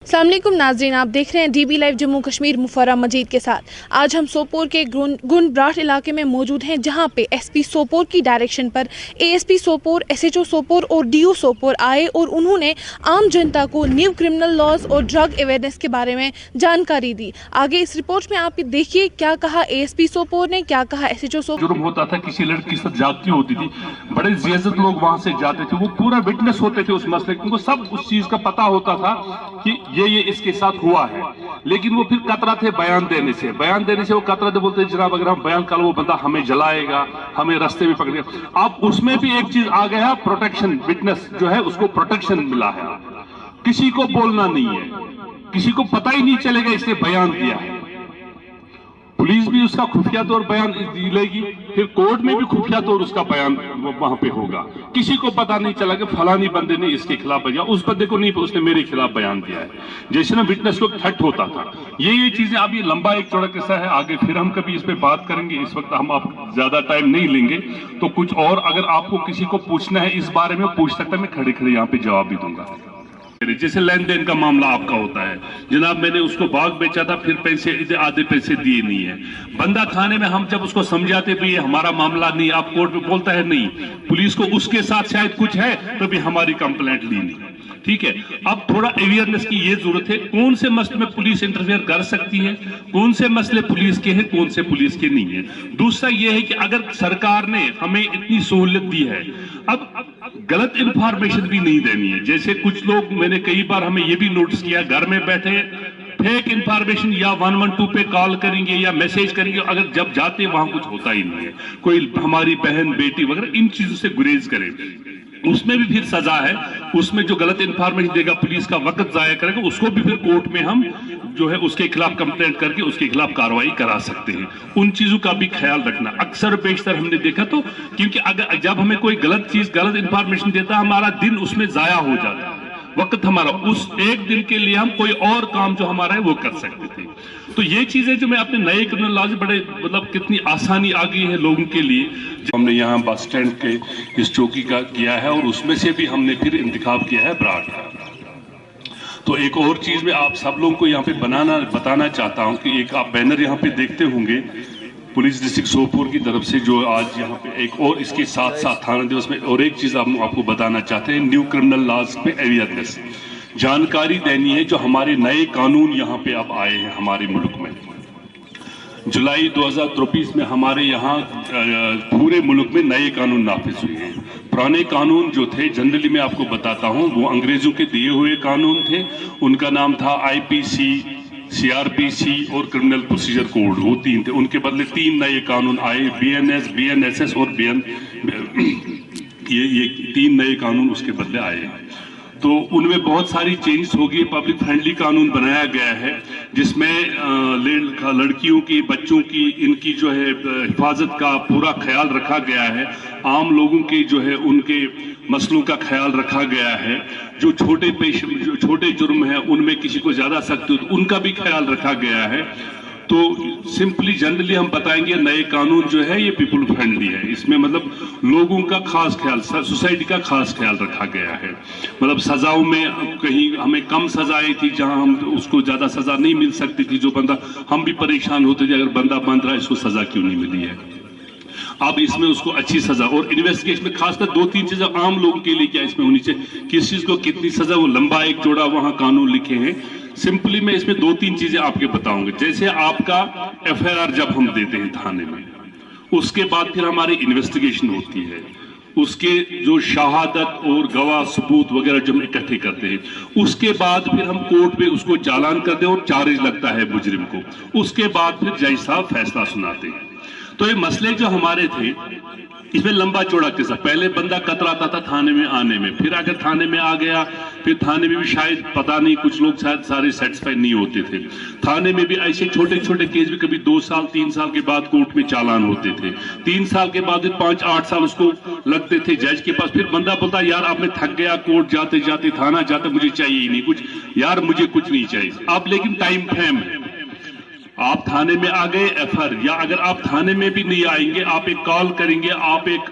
अस्सलाम वालेकुम नाज़रीन, आप देख रहे हैं डीबी लाइव जम्मू कश्मीर मुफर्रह मजीद के साथ। आज हम सोपोर के गुंडब्राट इलाके में मौजूद हैं, जहां पे एसपी सोपोर की डायरेक्शन पर एएसपी सोपोर, एसएचओ सोपोर और डीओ सोपोर आए और उन्होंने आम जनता को न्यू क्रिमिनल लॉज और ड्रग अवेयरनेस के बारे में जानकारी दी। आगे इस रिपोर्ट में आप देखिए क्या कहा एएसपी सोपोर ने, क्या कहा एसएचओ सोपोर। जुर्म होता था, किसी लड़की के साथ जाती होती थी, बड़े जियाजत लोग वहां से जाते थे, वो पूरा विटनेस होते थे उस मसले, उनको सब उस चीज का पता होता था कि ये इसके साथ हुआ है। लेकिन वो फिर कतरा थे बयान देने से वो कतरा थे, बोलते जनाब अगर हम बयान कर वो बंदा हमें जलाएगा, हमें रास्ते में पकड़ेगा। अब उसमें भी एक चीज आ गया, प्रोटेक्शन, विटनेस जो है उसको प्रोटेक्शन मिला है, किसी को बोलना नहीं है, किसी को पता ही नहीं चलेगा इसने बयान दिया है। पुलिस भी उसका खुफिया तौर बयान लेगी, फिर कोर्ट में भी खुफिया तौर उसका बयान वहां पे होगा, किसी को पता नहीं चला कि फलानी बंदे ने इसके खिलाफ बयान, उस बंदे को नहीं उसने मेरे खिलाफ बयान दिया है। जैसे ना विटनेस को थट होता था, ये चीजें अब ये लंबा एक चौड़ा किस्सा है, आगे फिर हम कभी इस पे बात करेंगे। इस वक्त हम आप ज्यादा टाइम नहीं लेंगे, तो कुछ और अगर आपको किसी को पूछना है इस बारे में पूछ सकता है, मैं खड़े खड़े यहाँ पे जवाब भी दूंगा। जैसे लेन देन का मामला आपका होता है, जनाब मैंने उसको बाग बेचा था, फिर पैसे आधे पैसे दिए नहीं है, बंदा थाने में हम जब उसको समझाते भी ये हमारा मामला नहीं, आप कोर्ट में बोलता है नहीं, पुलिस को उसके साथ शायद कुछ है तो भी हमारी कंप्लेंट ली नहीं। ठीक है, अब थोड़ा अवेयरनेस की ये जरूरत है, कौन से मसले में पुलिस इंटरफेयर कर सकती है, कौन से मसले पुलिस के हैं, कौन से पुलिस के नहीं है। दूसरा ये है कि अगर सरकार ने हमें इतनी सहूलियत दी है, अब गलत इंफॉर्मेशन भी नहीं देनी है। जैसे कुछ लोग, मैंने कई बार हमें ये भी नोटिस किया, घर में बैठे फेक इंफॉर्मेशन या 112 पे कॉल करेंगे या मैसेज करेंगे, अगर जब जाते वहां कुछ होता ही नहीं है, कोई हमारी बहन बेटी वगैरह इन चीजों से गुरेज करें, उसमें भी फिर सजा है। उसमें जो गलत इंफॉर्मेशन देगा, पुलिस का वक्त जाया करेगा, उसको भी फिर कोर्ट में हम जो है उसके खिलाफ कंप्लेंट करके उसके खिलाफ कार्रवाई करा सकते हैं। उन चीजों का भी ख्याल रखना। अक्सर बेशतर हमने देखा तो, क्योंकि अगर जब हमें कोई गलत चीज, गलत इंफॉर्मेशन देता है, हमारा दिन उसमें जाया हो जाता है, वक्त हमारा उस एक दिन के लिए हम कोई और काम जो हमारा है वो कर सकते थे। तो ये चीजें जो मैं अपने नए क्रिमिनल लॉ से बड़े मतलब कितनी आसानी आ गई है लोगों के लिए। जो हमने यहाँ बस स्टैंड के इस चौकी का किया है, और उसमें से भी हमने फिर इंतखाब किया है ब्राड का। तो एक और चीज मैं आप सब लोगों को यहाँ पे बताना चाहता हूँ कि एक आप बैनर यहाँ पे देखते होंगे पुलिस डिस्ट्रिक्ट सोपोर की तरफ से, जो आज यहाँ पे एक और इसके साथ साथ थाना दिवस में और एक चीज आपको बताना चाहते हैं, न्यू क्रिमिनल लॉज पे अवेयरनेस जानकारी देनी है। जो हमारे नए कानून यहाँ पे अब आए हैं हमारे मुल्क में, जुलाई 2023 में हमारे यहाँ पूरे मुल्क में नए कानून नाफिज हुए हैं। पुराने कानून जो थे, जनरली मैं आपको बताता हूँ, वो अंग्रेजों के दिए हुए कानून थे, उनका नाम था आईपीसी, सीआरपीसी और क्रिमिनल प्रोसीजर कोड, वो तीन थे। उनके बदले तीन नए कानून आए, बीएनएस, बीएनएसएस और ये तीन नए कानून उसके बदले आए। तो उनमें बहुत सारी चेंजेस होगी। पब्लिक फ्रेंडली कानून बनाया गया है, जिसमें लड़कियों की, बच्चों की, इनकी जो है हिफाजत का पूरा ख्याल रखा गया है। आम लोगों के जो है उनके मसलों का ख्याल रखा गया है। जो छोटे जुर्म है उनमें किसी को ज्यादा सख्त हो तो उनका भी ख्याल रखा गया है। तो सिंपली जनरली हम बताएंगे नए कानून जो है ये पीपल फ्रेंडली है। इसमें मतलब लोगों का खास ख्याल, सोसाइटी का खास ख्याल रखा गया है। मतलब सजाओं में कहीं हमें कम सजाएं थी, जहां हम उसको ज्यादा सजा नहीं मिल सकती थी, जो बंदा, हम भी परेशान होते थे अगर बंदा बंद रहा इसको सजा क्यों नहीं मिली है। अब इसमें उसको अच्छी सजा, और इन्वेस्टिगेशन में खासकर दो तीन चीजें आम लोगों के लिए क्या इसमें होनी चाहिए, किस चीज को कितनी सजा, वो लंबा एक जोड़ा वहां कानून लिखे हैं। सिंपली मैं इसमें दो तीन चीजें आपके बताऊंगा। जैसे आपका एफआईआर जब हम देते हैं थाने में, उसके बाद फिर हमारी इन्वेस्टिगेशन होती है, उसके जो शहादत और गवाह सबूत वगैरह जो हम इकट्ठे करते हैं, उसके बाद फिर हम कोर्ट में उसको चालान करते हैं और चार्ज लगता है मुजरिम को। उसके बाद फिर जज साहब फैसला सुनाते हैं। तो ये मसले जो हमारे थे, इसमें लंबा चौड़ा किस्सा, पहले बंदा कतराता था थाने में आने में, फिर अगर थाने में आ गया, फिर थाने में भी शायद पता नहीं, कुछ लोग शायद सारे सेटिस्फाई नहीं होते थे। थाने में भी ऐसे छोटे छोटे केस भी कभी 2 साल 3 साल के बाद कोर्ट में चालान होते थे, 3 साल के बाद 5-8 साल उसको लगते थे जज के पास। फिर बंदा बोलता यार अब मैं थक गया, कोर्ट जाते जाते, थाना जाते, मुझे चाहिए ही नहीं कुछ, यार मुझे कुछ नहीं चाहिए। अब लेकिन टाइम फ्रेम है, आप थाने में आ गए एफआईआर, या अगर आप थाने में भी नहीं आएंगे, आप एक कॉल करेंगे, आप एक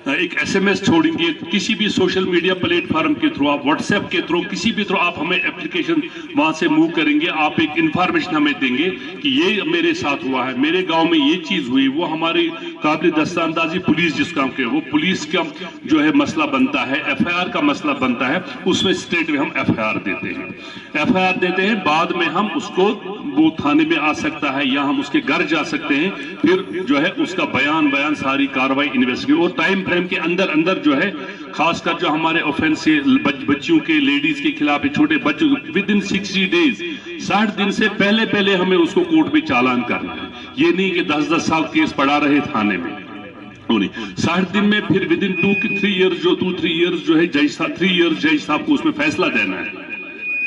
एक SMS छोड़ेंगे, किसी भी सोशल मीडिया प्लेटफॉर्म के थ्रू, आप व्हाट्सएप के थ्रू, किसी भी थ्रू आप हमें एप्लीकेशन वहां से मूव करेंगे, आप एक इंफॉर्मेशन हमें देंगे कि ये मेरे साथ हुआ है, मेरे गांव में ये चीज हुई, वो हमारी काबिल दस्तानंदाजी पुलिस जिस काम के वो पुलिस का जो है मसला बनता है, FIR का मसला बनता है, उसमें स्टेट में हम FIR देते हैं। FIR देते हैं, बाद में हम उसको वो थाने में आ सकता है या हम उसके घर जा सकते हैं, फिर जो है उसका बयान सारी कार्रवाई इन्वेस्टिगेट और टाइम फ्रेम के अंदर जो है, खासकर जो हमारे ऑफेंस बच्चियों के, लेडीज के खिलाफ, छोटे बच्चों विद इन 60 डेज, 60 दिन से पहले हमें उसको कोर्ट में चालान करना है। ये नहीं कि 10-10 साल केस पड़ा रहे थाने में, 60 दिन में फिर विद इन 2-3 इयर्स जो है जज साहब को उसमें फैसला देना है।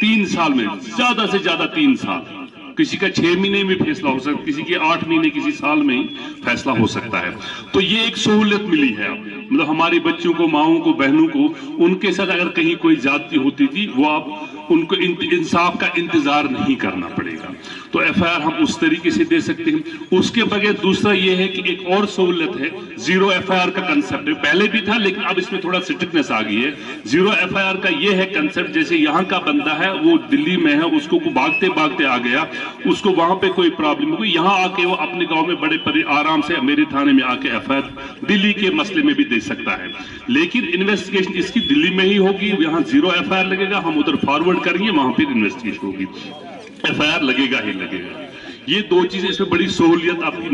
3 साल में, ज्यादा से ज्यादा 3 साल, किसी का 6 महीने में फैसला हो सकता है, किसी के 8 महीने, किसी साल में ही फैसला हो सकता है। तो ये एक सहूलियत मिली है, मतलब हमारी बच्चियों को, माओं को, बहनों को, उनके साथ अगर कहीं कोई ज्यादती होती थी, वो आप उनको इंसाफ का इंतजार नहीं करना पड़ेगा। तो FIR हम उस तरीके से दे सकते हैं। उसके बगैर दूसरा ये है कि एक और सहूलियत है, जीरो FIR का कंसेप्ट है, पहले भी था लेकिन अब इसमें थोड़ा स्ट्रिक्टनेस आ गई है। जीरो FIR का ये है कंसेप्ट, जैसे यहाँ का बंदा है, वो दिल्ली में है, उसको भागते आ गया, उसको वहां पे कोई प्रॉब्लम हुई, यहाँ आके वो अपने गांव में बड़े आराम से मेरे थाने में आके FIR दिल्ली के मसले में भी दे सकता है। लेकिन इन्वेस्टिगेशन इसकी दिल्ली में ही होगी, यहाँ जीरो FIR लगेगा, हम उधर फॉरवर्ड करेंगे, वहां फिर इन्वेस्टिगेशन होगी, FIR लगेगा ही लगेगा। ये 2 चीजें, इसमें बड़ी सहूलियत आपकी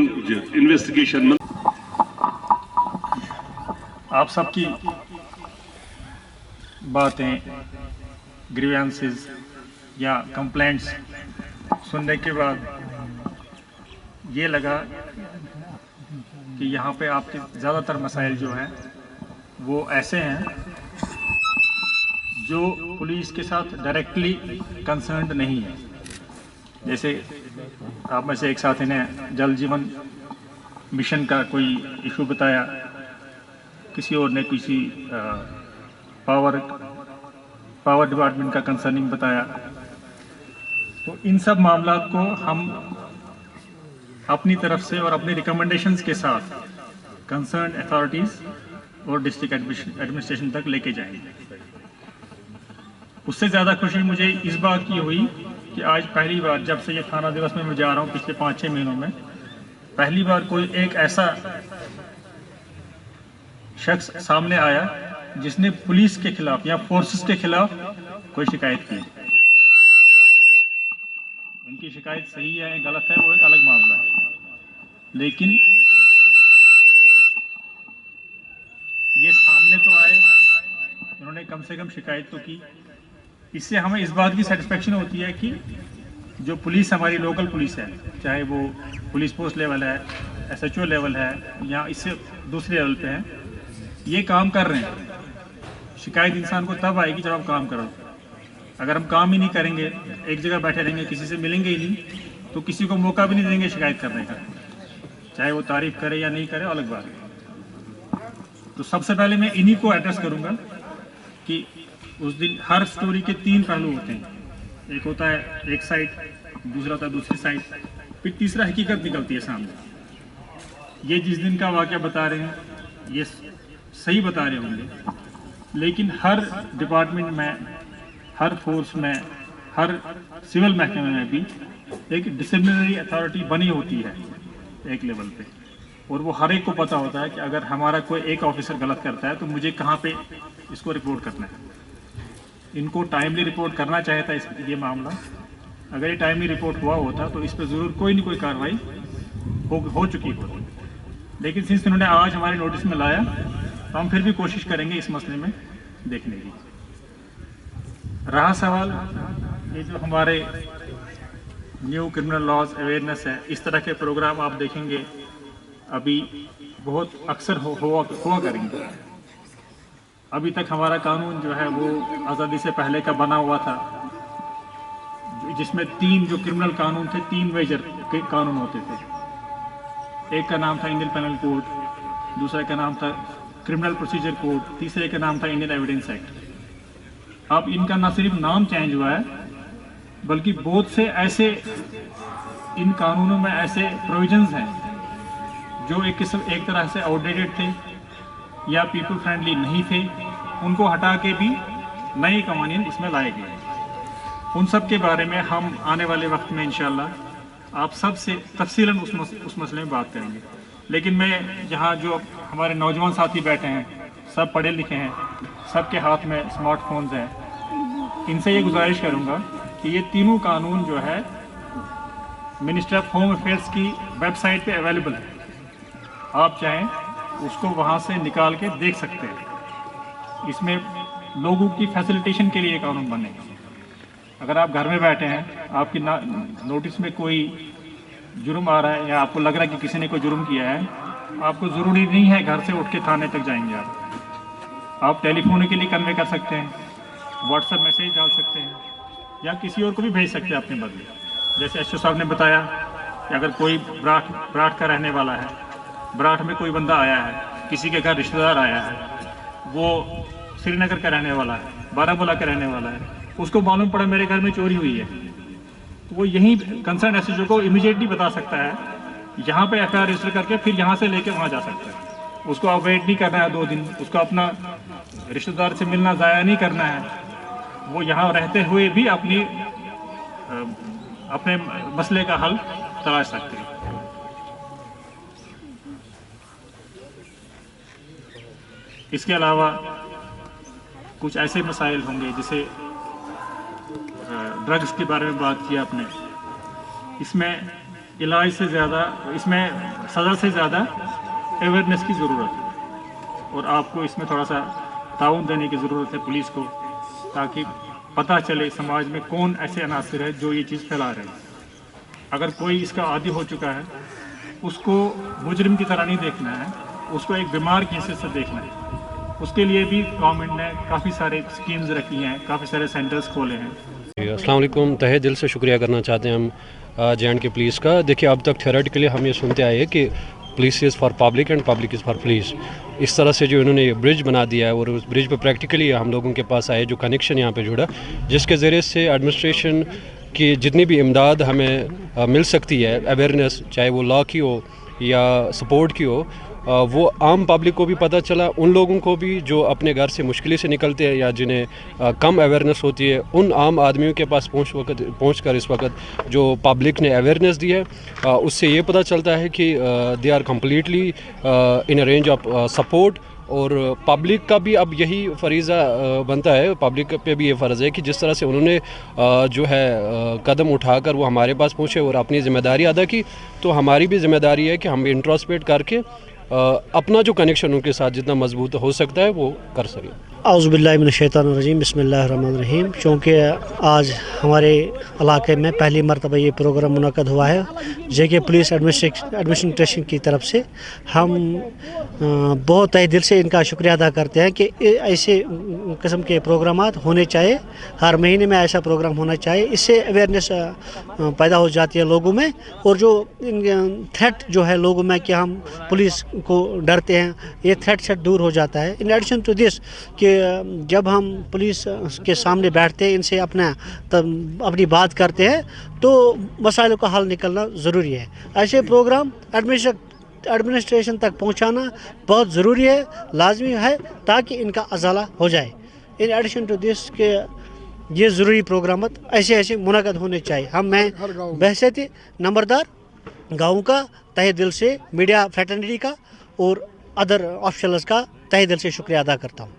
इन्वेस्टिगेशन में। आप सबकी बातें, ग्रीवेंसेस या कंप्लेंट्स सुनने के बाद ये लगा कि यहाँ पे आपके ज़्यादातर मसाइल जो हैं वो ऐसे हैं जो पुलिस के साथ डायरेक्टली कंसर्न्ड नहीं है। जैसे आप में से एक साथी ने जल जीवन मिशन का कोई इशू बताया, किसी और ने किसी पावर डिपार्टमेंट का कंसर्निंग बताया। तो इन सब मामला को हम अपनी तरफ से और अपनी रिकमेंडेशंस के साथ कंसर्न अथॉरिटीज़ और डिस्ट्रिक्ट एडमिनिस्ट्रेशन तक लेके जाएंगे। उससे ज़्यादा खुशी मुझे इस बात की हुई कि आज पहली बार, जब से ये थाना दिवस में मैं जा रहा हूँ पिछले 5-6 महीनों में, पहली बार कोई एक ऐसा शख्स सामने आया जिसने पुलिस के खिलाफ या फोर्सेस के खिलाफ कोई शिकायत की। उनकी शिकायत सही है या गलत है वो एक अलग मामला है, लेकिन ये सामने तो आए, उन्होंने कम से कम शिकायत तो की। इससे हमें इस बात की सेटिस्फेक्शन होती है कि जो पुलिस हमारी लोकल पुलिस है, चाहे वो पुलिस पोस्ट लेवल है, SHO लेवल है या इससे दूसरे लेवल पे है, ये काम कर रहे हैं। शिकायत इंसान को तब आएगी जब आप काम करो। अगर हम काम ही नहीं करेंगे, एक जगह बैठे रहेंगे, किसी से मिलेंगे ही नहीं, तो किसी को मौका भी नहीं देंगे शिकायत करने का, चाहे वो तारीफ करे या नहीं करे, अलग बात है। तो सबसे पहले मैं इन्हीं को एड्रेस करूंगा कि उस दिन हर स्टोरी के 3 पहलू होते हैं। एक होता है एक साइड, दूसरा होता है दूसरी साइड, फिर तीसरा हकीकत निकलती है सामने। ये जिस दिन का वाक़या बता रहे हैं ये सही बता रहे होंगे, लेकिन हर डिपार्टमेंट में, हर फोर्स में, हर सिविल महकमे में भी एक डिसिप्लिनरी अथॉरिटी बनी होती है एक लेवल पे, और वो हर एक को पता होता है कि अगर हमारा कोई एक ऑफिसर गलत करता है तो मुझे कहाँ पे इसको रिपोर्ट करना है। इनको टाइमली रिपोर्ट करना चाहिए था ये मामला। अगर ये टाइमली रिपोर्ट हुआ होता तो इस पर ज़रूर कोई नहीं कोई कार्रवाई हो चुकी होती। लेकिन सिंस इन्होंने आज हमारे नोटिस में लाया तो हम फिर भी कोशिश करेंगे इस मसले में देखने की। रहा सवाल ये जो हमारे न्यू क्रिमिनल लॉज अवेयरनेस है, इस तरह के प्रोग्राम आप देखेंगे अभी बहुत अक्सर हुआ करेंगे। अभी तक हमारा कानून जो है वो आज़ादी से पहले का बना हुआ था, जिसमें 3 जो क्रिमिनल कानून थे, 3 मेजर के कानून होते थे। एक का नाम था इंडियन पेनल कोड, दूसरे का नाम था क्रिमिनल प्रोसीजर कोड, तीसरे का नाम था इंडियन एविडेंस एक्ट। अब इनका न सिर्फ नाम चेंज हुआ है, बल्कि बहुत से ऐसे इन कानूनों में ऐसे प्रोविजंस हैं जो एक तरह से आउटडेटेड थे या पीपल फ्रेंडली नहीं थे, उनको हटा के भी नए कवानीन इसमें लाए गए। उन सब के बारे में हम आने वाले वक्त में इंशाल्लाह आप सब से तफसीलन उस मसले में बात करेंगे। लेकिन मैं यहाँ जो हमारे नौजवान साथी बैठे हैं, सब पढ़े लिखे हैं, सबके हाथ में स्मार्टफोन्स हैं, इनसे ये गुजारिश करूँगा कि ये तीनों कानून जो है मिनिस्ट्री ऑफ होम अफेयर्स की वेबसाइट पे अवेलेबल है, आप चाहें उसको वहाँ से निकाल के देख सकते हैं। इसमें लोगों की फैसिलिटेशन के लिए कानून बनेगा। अगर आप घर में बैठे हैं, आपकी नोटिस में कोई जुर्म आ रहा है या आपको लग रहा है कि किसी ने कोई जुर्म किया है, आपको ज़रूरी नहीं है घर से उठ के थाने तक जाएंगे। आप टेलीफोन के लिए कन्वे कर सकते हैं, व्हाट्सएप मैसेज डाल सकते हैं या किसी और को भी भेज सकते हैं अपने बदले। जैसे एसओ साहब ने बताया कि अगर कोई ब्राठ का रहने वाला है, ब्राठ में कोई बंदा आया है, किसी के घर रिश्तेदार आया है, वो श्रीनगर का रहने वाला है, बारामूला का रहने वाला है, उसको मालूम पड़ा मेरे घर में चोरी हुई है, तो वो यहीं कंसर्न एसएचओ को इमीडिएटली बता सकता है, यहाँ पे एफआईआर रजिस्टर करके फिर यहाँ से लेके वहाँ जा सकता है। उसको अब वेट नहीं करना है 2 दिन, उसको अपना रिश्तेदार से मिलना ज़ाया नहीं करना है, वो यहाँ रहते हुए भी अपने मसले का हल तलाश सकते हैं। इसके अलावा कुछ ऐसे मसाइल होंगे, जैसे ड्रग्स के बारे में बात की आपने, इसमें इलाज से ज़्यादा, इसमें सज़ा से ज़्यादा अवेयरनेस की ज़रूरत है और आपको इसमें थोड़ा सा ताउन देने की ज़रूरत है पुलिस को, ताकि पता चले समाज में कौन ऐसे अनासर है जो ये चीज़ फैला रहे हैं। अगर कोई इसका आदी हो चुका है, उसको मुजरिम की तरह नहीं देखना है, उसको एक बीमार की हैसियत से देखना है। उसके लिए भी गवर्नमेंट ने काफ़ी सारे स्कीम्स रखी हैं, काफ़ी सारे सेंटर्स खोले हैं। अस्सलाम वालेकुम, तहे दिल से शुक्रिया करना चाहते हैं हम जे.एंड.के पुलिस का। देखिए, अब तक थ्योरेटिकली हम ये सुनते आए हैं कि police is for public and public is for police. इस तरह से जो इन्होंने ये ब्रिज बना दिया है और उस ब्रिज पर प्रैक्टिकली हम लोगों के पास आए जो कनेक्शन यहाँ पे जुड़ा, जिसके ज़रिए से एडमिनिस्ट्रेशन की जितनी भी इमदाद हमें मिल सकती है, अवेयरनेस चाहे वो लॉ की हो या सपोर्ट की हो, वो आम पब्लिक को भी पता चला, उन लोगों को भी जो अपने घर से मुश्किल से निकलते हैं या जिन्हें कम अवेयरनेस होती है, उन आम आदमियों के पास पहुँच कर इस वक्त जो पब्लिक ने अवेयरनेस दी है, उससे ये पता चलता है कि they are completely in a range of support. और पब्लिक का भी अब यही फरीज़ा बनता है, पब्लिक पे भी ये फ़र्ज़ है कि जिस तरह से उन्होंने जो है कदम उठाकर वो हमारे पास पहुँचे और अपनी ज़िम्मेदारी अदा की, तो हमारी भी ज़िम्मेदारी है कि हम इंट्रोस्पेक्ट करके अपना जो कनेक्शन उनके साथ जितना मजबूत हो सकता है वो कर सकें। औज़ुबिल्लाहि मिनश्शैतानिर्रजीम, बिस्मिल्लाहिर्रहमानिर्रहीम। चूँकि आज हमारे इलाके में पहली मरतबा ये प्रोग्राम मुनक़द हुआ है जेके पुलिस एडमिनिस्ट्रेशन की तरफ से, हम बहुत तहे दिल से इनका शुक्रिया अदा करते हैं कि ऐसे किस्म के प्रोग्राम होने चाहिए, हर महीने में ऐसा प्रोग्राम होना चाहिए। इससे अवेयरनेस पैदा हो जाती है लोगों में, और जो थ्रेट जो है लोगों में कि हम पुलिस को डरते हैं, ये थ्रेट से दूर हो जाता है। इन एडिशन टू दिस कि जब हम पुलिस के सामने बैठते हैं, इनसे अपनी बात करते हैं, तो मसाइलों का हल निकलना ज़रूरी है। ऐसे प्रोग्राम एडमिनिस्ट्रेशन तक पहुंचाना बहुत ज़रूरी है, लाजमी है, ताकि इनका अज़ाला हो जाए। इन एडिशन टू दिस के ये ज़रूरी प्रोग्राम ऐसे मुनक़द होने चाहिए। मैं बहैसियत नंबरदार गाँव का तहे दिल से मीडिया फ्रेटर्निटी का और अदर ऑफिशल्स का तहे दिल से शुक्रिया अदा करता हूँ।